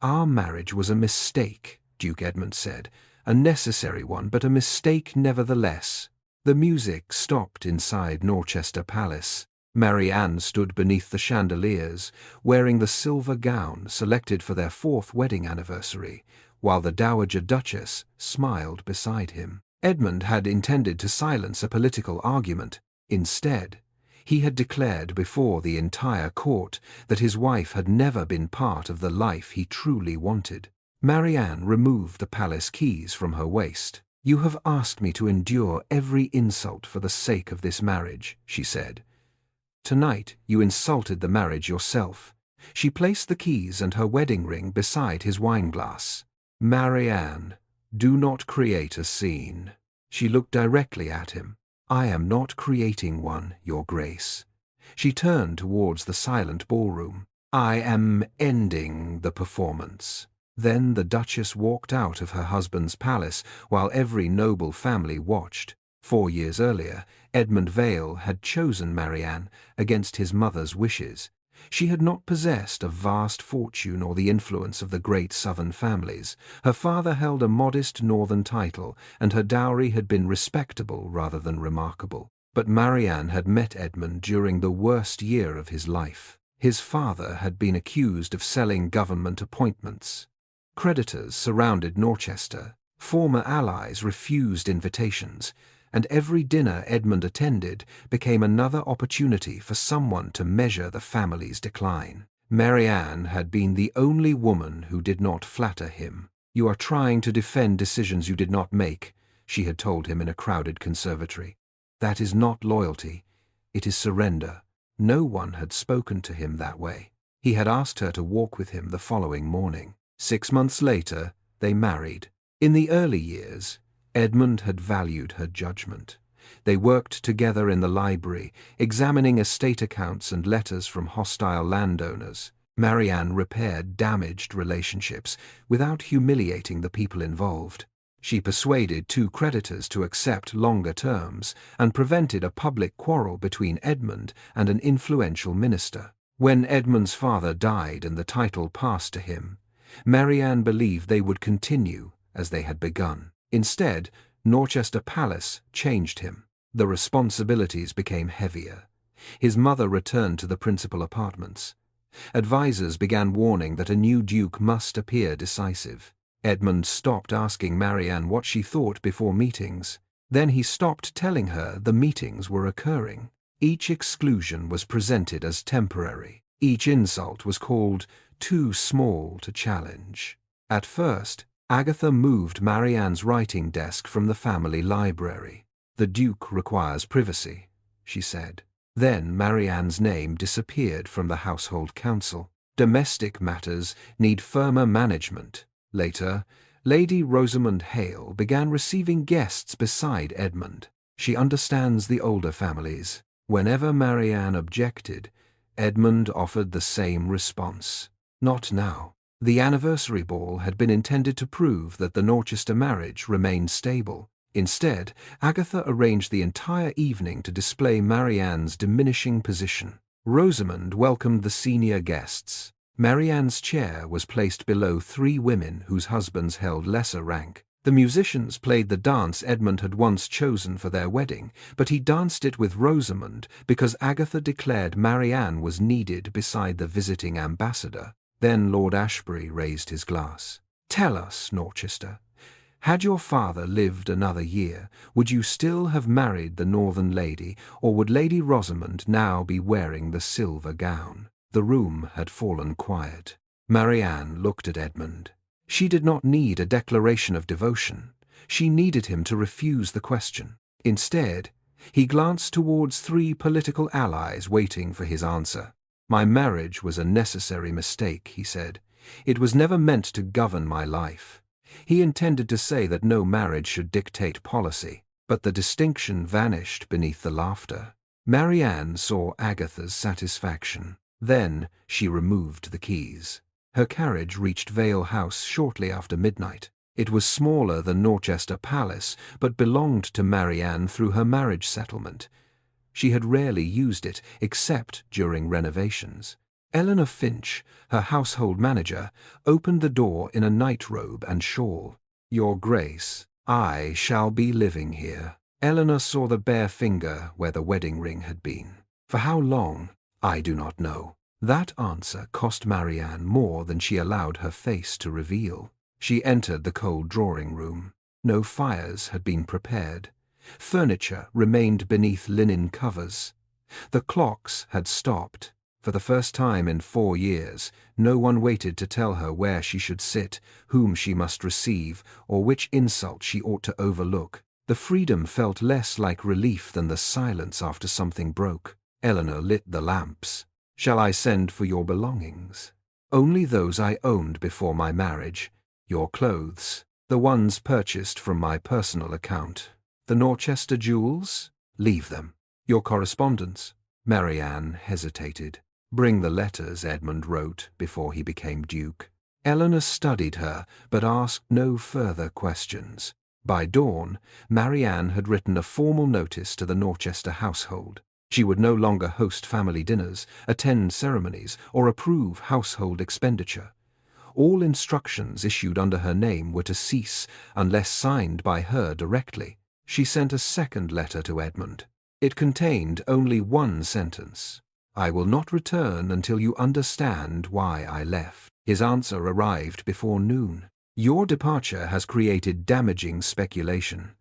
"Our marriage was a mistake," Duke Edmund said. "A necessary one, but a mistake nevertheless." The music stopped inside Norchester Palace. Marianne stood beneath the chandeliers, wearing the silver gown selected for their 4th wedding anniversary, while the Dowager Duchess smiled beside him. Edmund had intended to silence a political argument. Instead, he had declared before the entire court that his wife had never been part of the life he truly wanted. Marianne removed the palace keys from her waist. "You have asked me to endure every insult for the sake of this marriage," she said. "Tonight you insulted the marriage yourself." She placed the keys and her wedding ring beside his wineglass. "Marianne, do not create a scene." She looked directly at him. "I am not creating one, Your Grace." She turned towards the silent ballroom. "I am ending the performance." Then the Duchess walked out of her husband's palace while every noble family watched. 4 years earlier, Edmund Vale had chosen Marianne against his mother's wishes. She had not possessed a vast fortune or the influence of the great southern families. Her father held a modest northern title, and her dowry had been respectable rather than remarkable. But Marianne had met Edmund during the worst year of his life. His father had been accused of selling government appointments. Creditors surrounded Norchester. Former allies refused invitations, and every dinner Edmund attended became another opportunity for someone to measure the family's decline. Marianne had been the only woman who did not flatter him. "You are trying to defend decisions you did not make," she had told him in a crowded conservatory. "That is not loyalty. It is surrender." No one had spoken to him that way. He had asked her to walk with him the following morning. 6 months later, they married. In the early years, Edmund had valued her judgment. They worked together in the library, examining estate accounts and letters from hostile landowners. Marianne repaired damaged relationships without humiliating the people involved. She persuaded 2 creditors to accept longer terms and prevented a public quarrel between Edmund and an influential minister. When Edmund's father died and the title passed to him, Marianne believed they would continue as they had begun. Instead, Norchester Palace changed him. The responsibilities became heavier. His mother returned to the principal apartments. Advisers began warning that a new duke must appear decisive. Edmund stopped asking Marianne what she thought before meetings. Then he stopped telling her the meetings were occurring. Each exclusion was presented as temporary. Each insult was called too small to challenge. At first, Agatha moved Marianne's writing desk from the family library. "The Duke requires privacy," she said. Then Marianne's name disappeared from the household council. "Domestic matters need firmer management." Later, Lady Rosamond Hale began receiving guests beside Edmund. She understands the older families. Whenever Marianne objected, Edmund offered the same response. Not now. The anniversary ball had been intended to prove that the Norchester marriage remained stable. Instead, Agatha arranged the entire evening to display Marianne's diminishing position. Rosamond welcomed the senior guests. Marianne's chair was placed below 3 women whose husbands held lesser rank. The musicians played the dance Edmund had once chosen for their wedding, but he danced it with Rosamond because Agatha declared Marianne was needed beside the visiting ambassador. Then Lord Ashbury raised his glass. "Tell us, Norchester, had your father lived another year, would you still have married the northern lady, or would Lady Rosamond now be wearing the silver gown?" The room had fallen quiet. Marianne looked at Edmund. She did not need a declaration of devotion. She needed him to refuse the question. Instead, he glanced towards 3 political allies waiting for his answer. "My marriage was a necessary mistake," he said. "It was never meant to govern my life." He intended to say that no marriage should dictate policy, but the distinction vanished beneath the laughter. Marianne saw Agatha's satisfaction. Then she removed the keys. Her carriage reached Vale House shortly after midnight. It was smaller than Norchester Palace, but belonged to Marianne through her marriage settlement. She had rarely used it, except during renovations. Eleanor Finch, her household manager, opened the door in a nightrobe and shawl. "Your Grace, I shall be living here." Eleanor saw the bare finger where the wedding ring had been. For how long? I do not know. That answer cost Marianne more than she allowed her face to reveal. She entered the cold drawing room. No fires had been prepared. Furniture remained beneath linen covers. The clocks had stopped. For the first time in 4 years, no one waited to tell her where she should sit, whom she must receive, or which insult she ought to overlook. The freedom felt less like relief than the silence after something broke. Eleanor lit the lamps. "Shall I send for your belongings?" "Only those I owned before my marriage. Your clothes, the ones purchased from my personal account. The Norchester jewels? Leave them. Your correspondence?" Marianne hesitated. "Bring the letters Edmund wrote before he became Duke." Eleanor studied her, but asked no further questions. By dawn, Marianne had written a formal notice to the Norchester household. She would no longer host family dinners, attend ceremonies, or approve household expenditure. All instructions issued under her name were to cease unless signed by her directly. She sent a second letter to Edmund. It contained only one sentence: "I will not return until you understand why I left." His answer arrived before noon. "Your departure has created damaging speculation.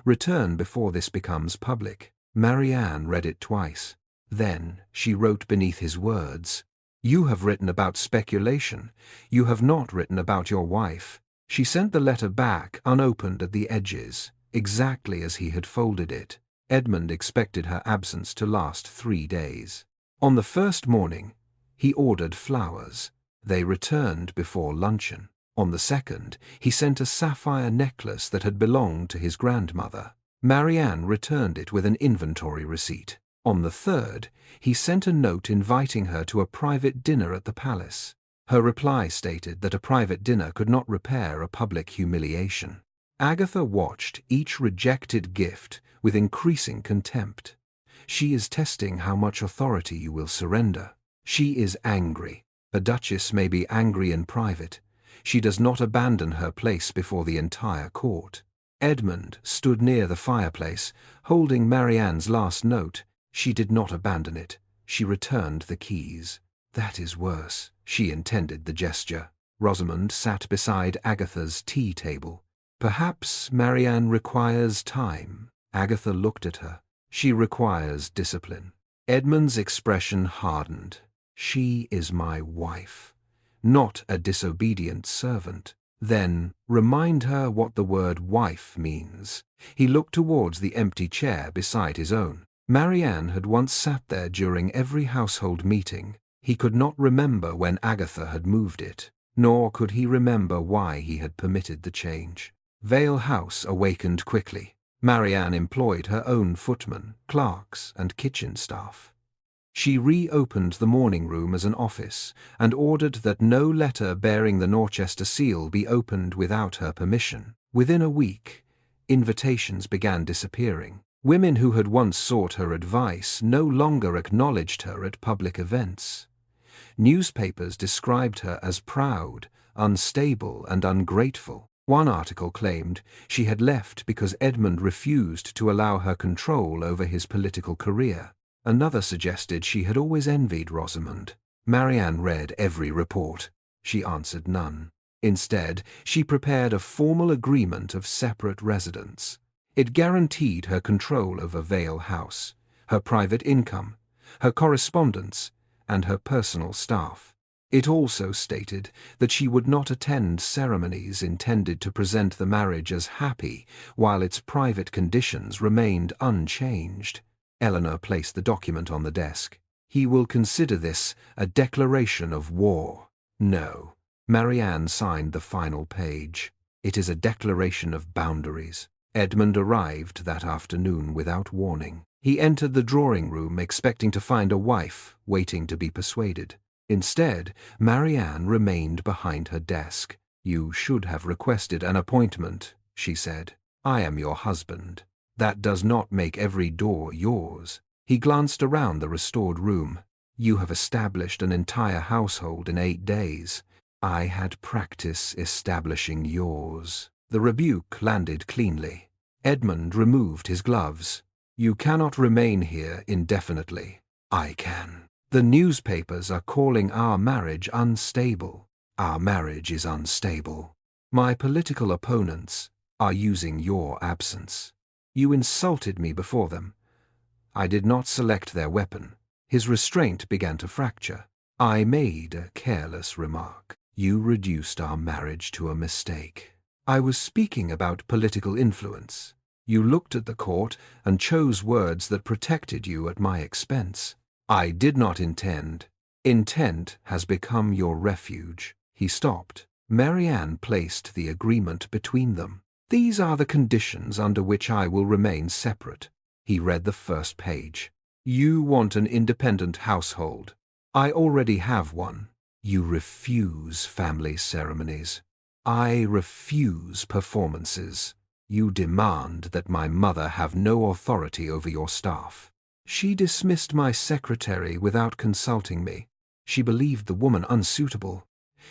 Return before this becomes public." Marianne read it twice. Then she wrote beneath his words, "You have written about speculation. You have not written about your wife." She sent the letter back unopened at the edges, exactly as he had folded it. Edmund expected her absence to last 3 days. On the first morning, he ordered flowers. They returned before luncheon. On the second, he sent a sapphire necklace that had belonged to his grandmother. Marianne returned it with an inventory receipt. On the third, he sent a note inviting her to a private dinner at the palace. Her reply stated that a private dinner could not repair a public humiliation. Agatha watched each rejected gift with increasing contempt. She is testing how much authority you will surrender. She is angry. A duchess may be angry in private. She does not abandon her place before the entire court. Edmund stood near the fireplace, holding Marianne's last note. She did not abandon it. She returned the keys. That is worse. She intended the gesture. Rosamond sat beside Agatha's tea table. Perhaps Marianne requires time. Agatha looked at her. She requires discipline. Edmund's expression hardened. She is my wife, not a disobedient servant. Then remind her what the word wife means. He looked towards the empty chair beside his own. Marianne had once sat there during every household meeting. He could not remember when Agatha had moved it, nor could he remember why he had permitted the change. Vale House awakened quickly. Marianne employed her own footmen, clerks, and kitchen staff. She reopened the morning room as an office and ordered that no letter bearing the Norchester seal be opened without her permission. Within a week, invitations began disappearing. Women who had once sought her advice no longer acknowledged her at public events. Newspapers described her as proud, unstable, and ungrateful. One article claimed she had left because Edmund refused to allow her control over his political career. Another suggested she had always envied Rosamond. Marianne read every report. She answered none. Instead, she prepared a formal agreement of separate residence. It guaranteed her control over Vale House, her private income, her correspondence, and her personal staff. It also stated that she would not attend ceremonies intended to present the marriage as happy while its private conditions remained unchanged. Eleanor placed the document on the desk. "He will consider this a declaration of war." "No." Marianne signed the final page. "It is a declaration of boundaries." Edmund arrived that afternoon without warning. He entered the drawing room expecting to find a wife waiting to be persuaded. Instead, Marianne remained behind her desk. "You should have requested an appointment," she said. "I am your husband. That does not make every door yours." He glanced around the restored room. You have established an entire household in 8 days. I had practice establishing yours." The rebuke landed cleanly. Edmund removed his gloves. "You cannot remain here indefinitely." "I can. The newspapers are calling our marriage unstable." "Our marriage is unstable. My political opponents are using your absence. You insulted me before them. I did not select their weapon." His restraint began to fracture. "I made a careless remark. You reduced our marriage to a mistake. I was speaking about political influence. You looked at the court and chose words that protected you at my expense. I did not intend. Intent has become your refuge." He stopped. Marianne placed the agreement between them. "These are the conditions under which I will remain separate." He read the first page. "You want an independent household. I already have one. You refuse family ceremonies. I refuse performances. You demand that my mother have no authority over your staff. She dismissed my secretary without consulting me. She believed the woman unsuitable.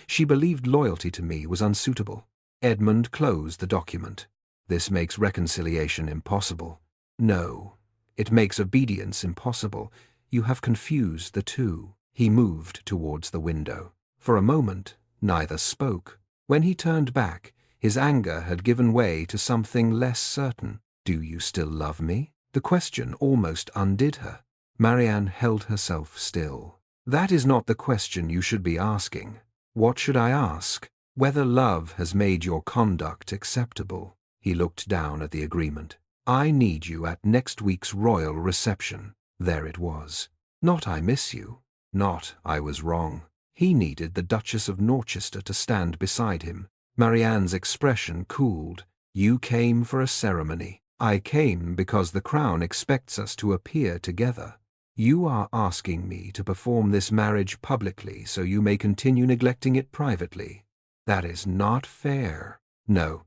She believed loyalty to me was unsuitable." Edmund closed the document. "This makes reconciliation impossible." "No, it makes obedience impossible. You have confused the two." He moved towards the window. For a moment, neither spoke. When he turned back, his anger had given way to something less certain. "Do you still love me?" The question almost undid her. Marianne held herself still. "That is not the question you should be asking." "What should I ask?" "Whether love has made your conduct acceptable." He looked down at the agreement. "I need you at next week's royal reception." There it was. Not "I miss you." Not "I was wrong." He needed the Duchess of Norchester to stand beside him. Marianne's expression cooled. "You came for a ceremony. I came because the Crown expects us to appear together. You are asking me to perform this marriage publicly so you may continue neglecting it privately. That is not fair." "No,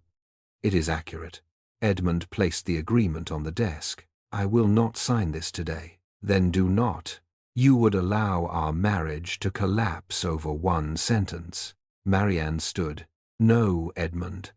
it is accurate." Edmund placed the agreement on the desk. "I will not sign this today." "Then do not. You would allow our marriage to collapse over one sentence." Marianne stood. "No, Edmund.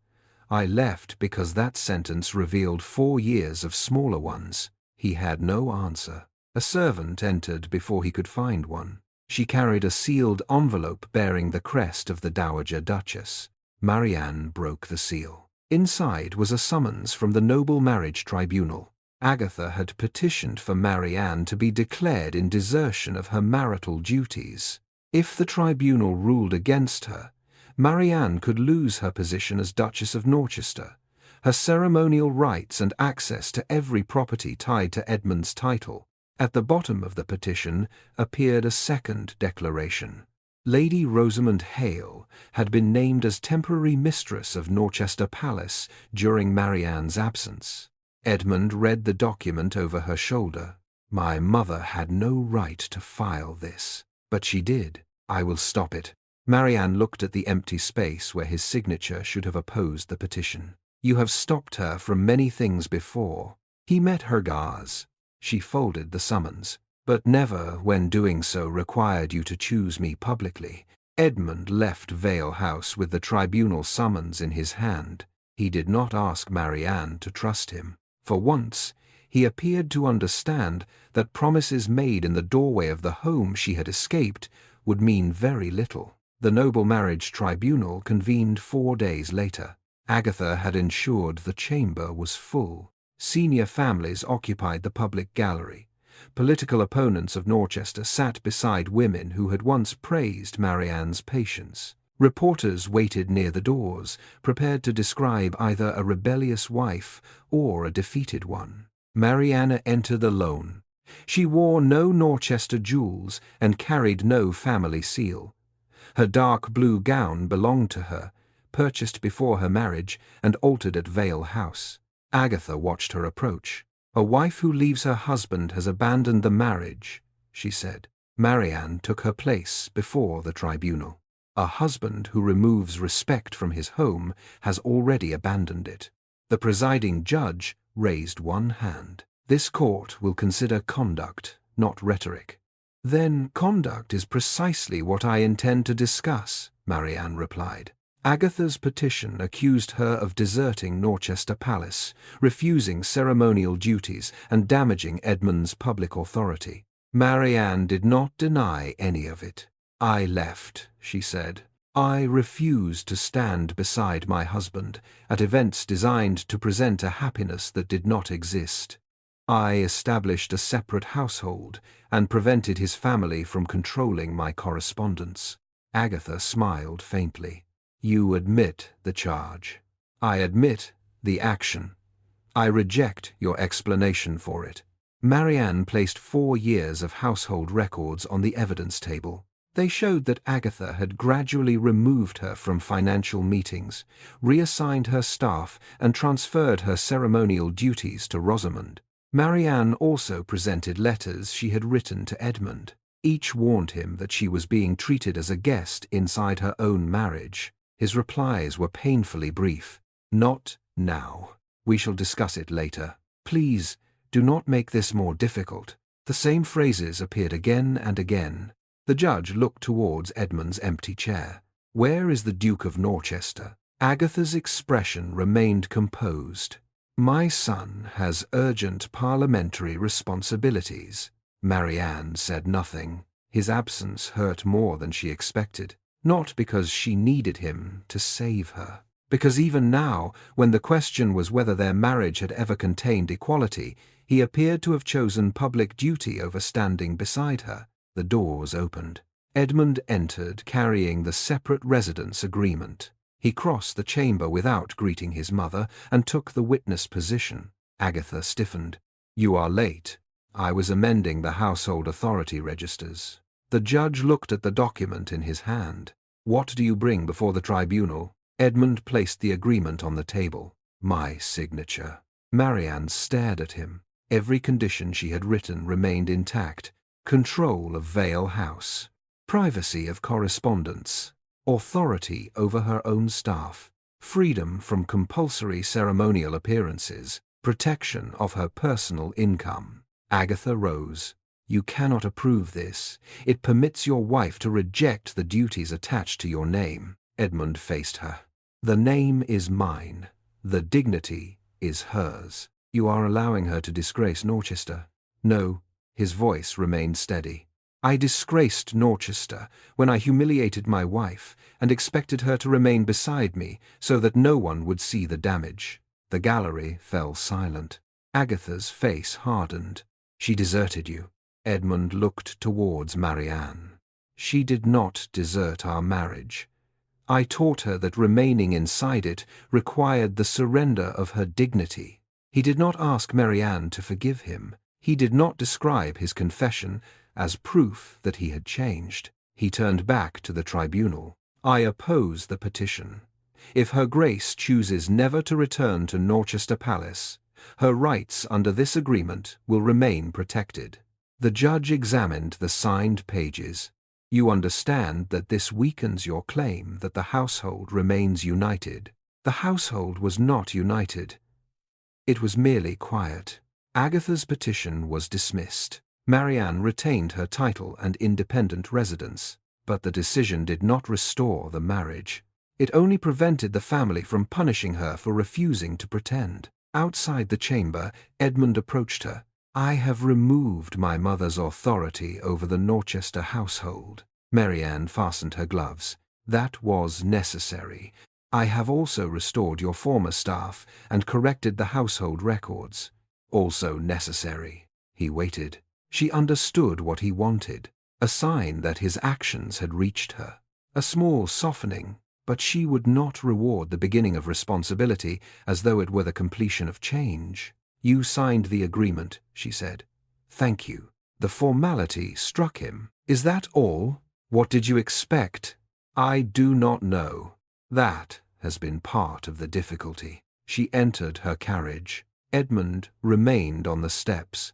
I left because that sentence revealed 4 years of smaller ones." He had no answer. A servant entered before he could find one. She carried a sealed envelope bearing the crest of the Dowager Duchess. Marianne broke the seal. Inside was a summons from the Noble Marriage Tribunal. Agatha had petitioned for Marianne to be declared in desertion of her marital duties. If the tribunal ruled against her, Marianne could lose her position as Duchess of Norchester, her ceremonial rights and access to every property tied to Edmund's title. At the bottom of the petition appeared a second declaration. Lady Rosamond Hale had been named as temporary mistress of Norchester Palace during Marianne's absence. Edmund read the document over her shoulder. "My mother had no right to file this, but she did. I will stop it." Marianne looked at the empty space where his signature should have opposed the petition. "You have stopped her from many things before." He met her gaze. She folded the summons. "But never, when doing so, required you to choose me publicly." Edmund left Vale House with the tribunal summons in his hand. He did not ask Marianne to trust him. For once, he appeared to understand that promises made in the doorway of the home she had escaped would mean very little. The Noble Marriage Tribunal convened 4 days later. Agatha had ensured the chamber was full. Senior families occupied the public gallery. Political opponents of Norchester sat beside women who had once praised Marianne's patience. Reporters waited near the doors, prepared to describe either a rebellious wife or a defeated one. Marianne entered alone. She wore no Norchester jewels and carried no family seal. Her dark blue gown belonged to her, purchased before her marriage and altered at Vale House. Agatha watched her approach. "A wife who leaves her husband has abandoned the marriage," she said. Marianne took her place before the tribunal. "A husband who removes respect from his home has already abandoned it." The presiding judge raised one hand. "This court will consider conduct, not rhetoric." Then conduct is precisely what I intend to discuss, Marianne replied. Agatha's petition accused her of deserting Norchester Palace, refusing ceremonial duties, and damaging Edmund's public authority. Marianne did not deny any of it. I left, she said. I refused to stand beside my husband at events designed to present a happiness that did not exist. I established a separate household and prevented his family from controlling my correspondence. Agatha smiled faintly. You admit the charge. I admit the action. I reject your explanation for it. Marianne placed 4 years of household records on the evidence table. They showed that Agatha had gradually removed her from financial meetings, reassigned her staff, and transferred her ceremonial duties to Rosamond. Marianne also presented letters she had written to Edmund. Each warned him that she was being treated as a guest inside her own marriage. His replies were painfully brief. Not now. We shall discuss it later. Please, do not make this more difficult. The same phrases appeared again and again. The judge looked towards Edmund's empty chair. Where is the Duke of Norchester? Agatha's expression remained composed. My son has urgent parliamentary responsibilities. Marianne said nothing. His absence hurt more than she expected, not because she needed him to save her, because even now, when the question was whether their marriage had ever contained equality, he appeared to have chosen public duty over standing beside her. The doors opened. Edmund entered carrying the separate residence agreement. He crossed the chamber without greeting his mother and took the witness position. Agatha stiffened. You are late. I was amending the household authority registers. The judge looked at the document in his hand. What do you bring before the tribunal? Edmund placed the agreement on the table. My signature. Marianne stared at him. Every condition she had written remained intact. Control of Vale House, privacy of correspondence, authority over her own staff, freedom from compulsory ceremonial appearances, protection of her personal income. Agatha rose. You cannot approve this. It permits your wife to reject the duties attached to your name. Edmund faced her. The name is mine. The dignity is hers. You are allowing her to disgrace Norchester. No. His voice remained steady. I disgraced Norchester when I humiliated my wife and expected her to remain beside me so that no one would see the damage. The gallery fell silent. Agatha's face hardened. She deserted you. Edmund looked towards Marianne. She did not desert our marriage. I taught her that remaining inside it required the surrender of her dignity. He did not ask Marianne to forgive him. He did not describe his confession as proof that he had changed. He turned back to the tribunal. I oppose the petition. If Her Grace chooses never to return to Norchester Palace, her rights under this agreement will remain protected. The judge examined the signed pages. You understand that this weakens your claim that the household remains united. The household was not united. It was merely quiet. Agatha's petition was dismissed. Marianne retained her title and independent residence, but the decision did not restore the marriage. It only prevented the family from punishing her for refusing to pretend. Outside the chamber, Edmund approached her. I have removed my mother's authority over the Norchester household. Marianne fastened her gloves. That was necessary. I have also restored your former staff and corrected the household records. Also necessary. He waited. She understood what he wanted, a sign that his actions had reached her. A small softening, but she would not reward the beginning of responsibility as though it were the completion of change. You signed the agreement, she said. Thank you. The formality struck him. Is that all? What did you expect? I do not know. That has been part of the difficulty. She entered her carriage. Edmund remained on the steps,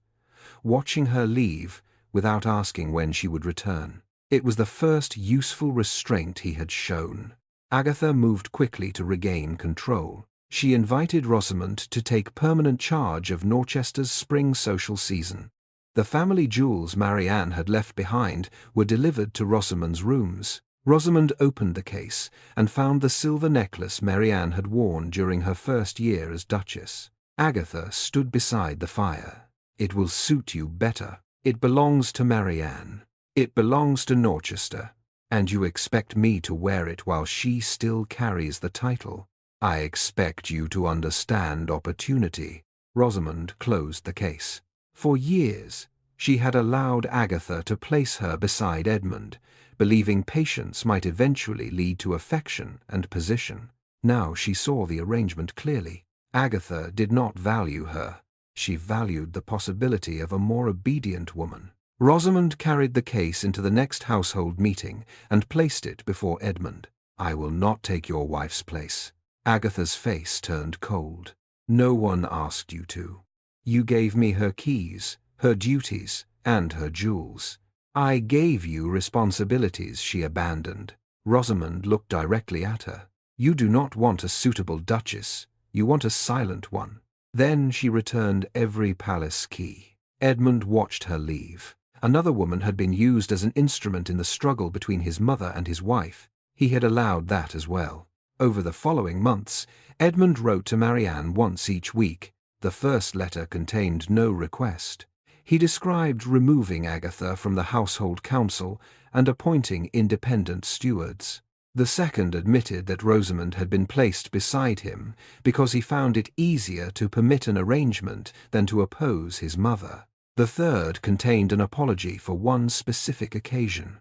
watching her leave without asking when she would return. It was the first useful restraint he had shown. Agatha moved quickly to regain control. She invited Rosamond to take permanent charge of Norchester's spring social season. The family jewels Marianne had left behind were delivered to Rosamond's rooms. Rosamond opened the case and found the silver necklace Marianne had worn during her first year as Duchess. Agatha stood beside the fire. "It will suit you better. It belongs to Marianne. It belongs to Norchester. And you expect me to wear it while she still carries the title? I expect you to understand opportunity." Rosamond closed the case. For years, she had allowed Agatha to place her beside Edmund, believing patience might eventually lead to affection and position. Now she saw the arrangement clearly. Agatha did not value her. She valued the possibility of a more obedient woman. Rosamond carried the case into the next household meeting and placed it before Edmund. "I will not take your wife's place." Agatha's face turned cold. "No one asked you to. You gave me her keys, her duties, and her jewels. I gave you responsibilities she abandoned." Rosamond looked directly at her. "You do not want a suitable duchess. You want a silent one." Then she returned every palace key. Edmund watched her leave. Another woman had been used as an instrument in the struggle between his mother and his wife. He had allowed that as well. Over the following months, Edmund wrote to Marianne once each week. The first letter contained no request. He described removing Agatha from the household council and appointing independent stewards. The second admitted that Rosamond had been placed beside him because he found it easier to permit an arrangement than to oppose his mother. The third contained an apology for one specific occasion: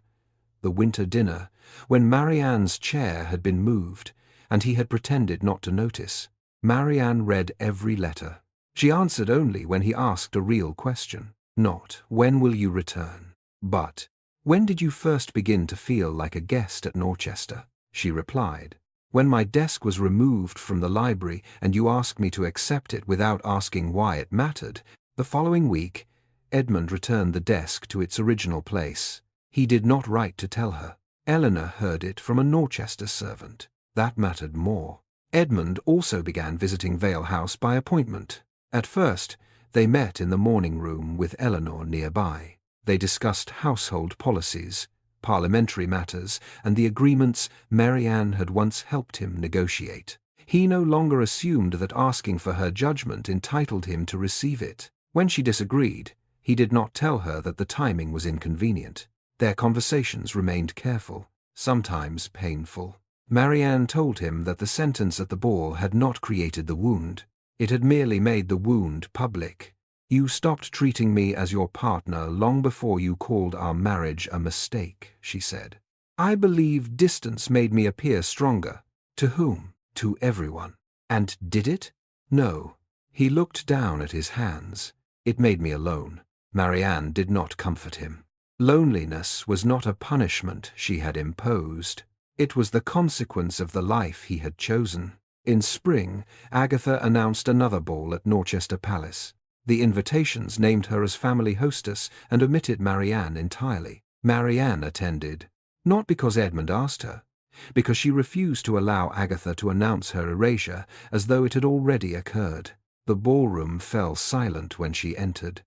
the winter dinner, when Marianne's chair had been moved, and he had pretended not to notice. Marianne read every letter. She answered only when he asked a real question. Not, "When will you return?" but, "When did you first begin to feel like a guest at Norchester?" She replied, "When my desk was removed from the library and you asked me to accept it without asking why it mattered." The following week, Edmund returned the desk to its original place. He did not write to tell her. Eleanor heard it from a Norchester servant. That mattered more. Edmund also began visiting Vale House by appointment. At first, they met in the morning room with Eleanor nearby. They discussed household policies, parliamentary matters, and the agreements Marianne had once helped him negotiate. He no longer assumed that asking for her judgment entitled him to receive it. When she disagreed, he did not tell her that the timing was inconvenient. Their conversations remained careful, sometimes painful. Marianne told him that the sentence at the ball had not created the wound. It had merely made the wound public. "You stopped treating me as your partner long before you called our marriage a mistake," she said. "I believe distance made me appear stronger." To whom? To everyone. And did it? No. He looked down at his hands. "It made me alone." Marianne did not comfort him. Loneliness was not a punishment she had imposed. It was the consequence of the life he had chosen. In spring, Agatha announced another ball at Norchester Palace. The invitations named her as family hostess and omitted Marianne entirely. Marianne attended, not because Edmund asked her, because she refused to allow Agatha to announce her erasure as though it had already occurred. The ballroom fell silent when she entered.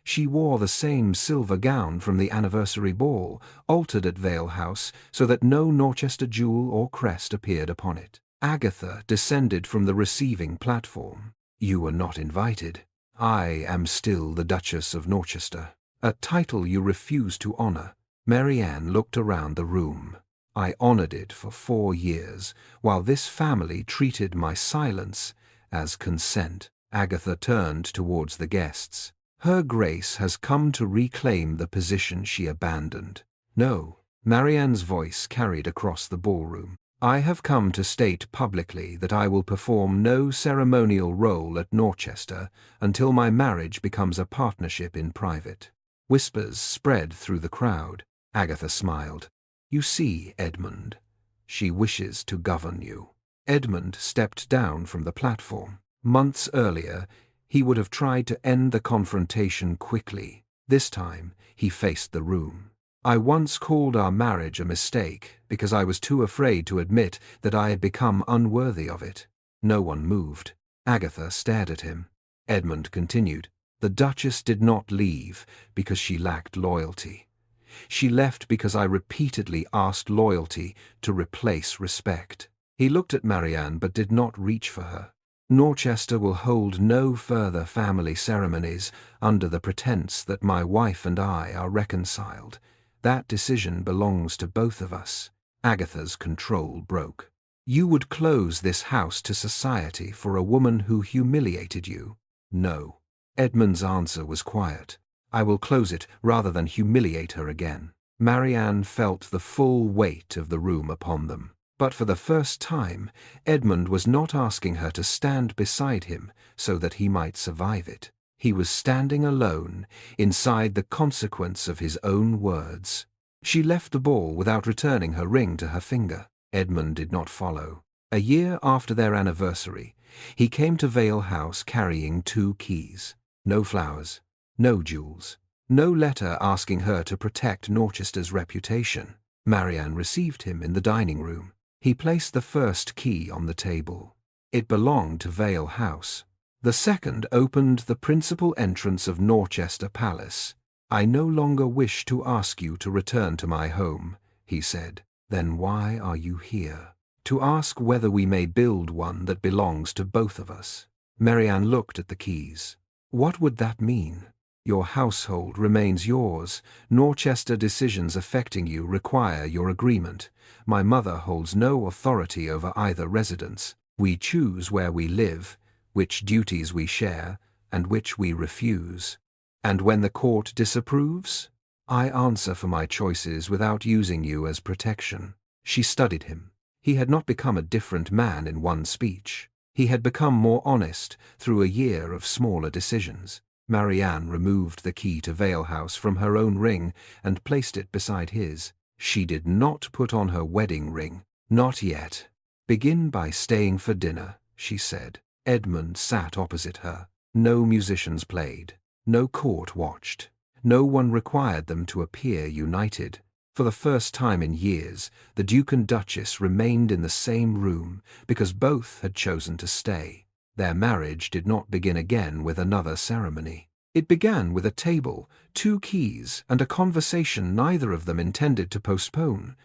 She wore the same silver gown from the anniversary ball, altered at Vale House so that no Norchester jewel or crest appeared upon it. Agatha descended from the receiving platform. "You were not invited. I am still the Duchess of Norchester, a title you refuse to honor." Marianne looked around the room. "I honored it for 4 years, while this family treated my silence as consent." Agatha turned towards the guests. "Her Grace has come to reclaim the position she abandoned." "No," Marianne's voice carried across the ballroom. "I have come to state publicly that I will perform no ceremonial role at Norchester until my marriage becomes a partnership in private." Whispers spread through the crowd. Agatha smiled. "You see, Edmund, she wishes to govern you." Edmund stepped down from the platform. Months earlier, he would have tried to end the confrontation quickly. This time, he faced the room. "I once called our marriage a mistake because I was too afraid to admit that I had become unworthy of it." No one moved. Agatha stared at him. Edmund continued, The Duchess did not leave because she lacked loyalty. She left because I repeatedly asked loyalty to replace respect. He looked at Marianne but did not reach for her. Norchester will hold no further family ceremonies under the pretense that my wife and I are reconciled. That decision belongs to both of us. Agatha's control broke. You would close this house to society for a woman who humiliated you? No. Edmund's answer was quiet. I will close it rather than humiliate her again. Marianne felt the full weight of the room upon them. But for the first time, Edmund was not asking her to stand beside him so that he might survive it. He was standing alone inside the consequence of his own words. She left the ball without returning her ring to her finger. Edmund did not follow. A year after their anniversary, he came to Vale House carrying 2 keys. No flowers, no jewels, no letter asking her to protect Norchester's reputation. Marianne received him in the dining room. He placed the first key on the table. It belonged to Vale House. The second opened the principal entrance of Norchester Palace. I no longer wish to ask you to return to my home, he said. Then why are you here? To ask whether we may build one that belongs to both of us. Marianne looked at the keys. What would that mean? Your household remains yours. Norchester decisions affecting you require your agreement. My mother holds no authority over either residence. We choose where we live, which duties we share, and which we refuse. And when the court disapproves, I answer for my choices without using you as protection. She studied him. He had not become a different man in one speech. He had become more honest through a year of smaller decisions. Marianne removed the key to Vale House from her own ring and placed it beside his. She did not put on her wedding ring. Not yet. Begin by staying for dinner, she said. Edmund sat opposite her. No musicians played. No court watched. No one required them to appear united. For the first time in years, the Duke and Duchess remained in the same room because both had chosen to stay. Their marriage did not begin again with another ceremony. It began with a table, 2 keys, and a conversation neither of them intended to postpone.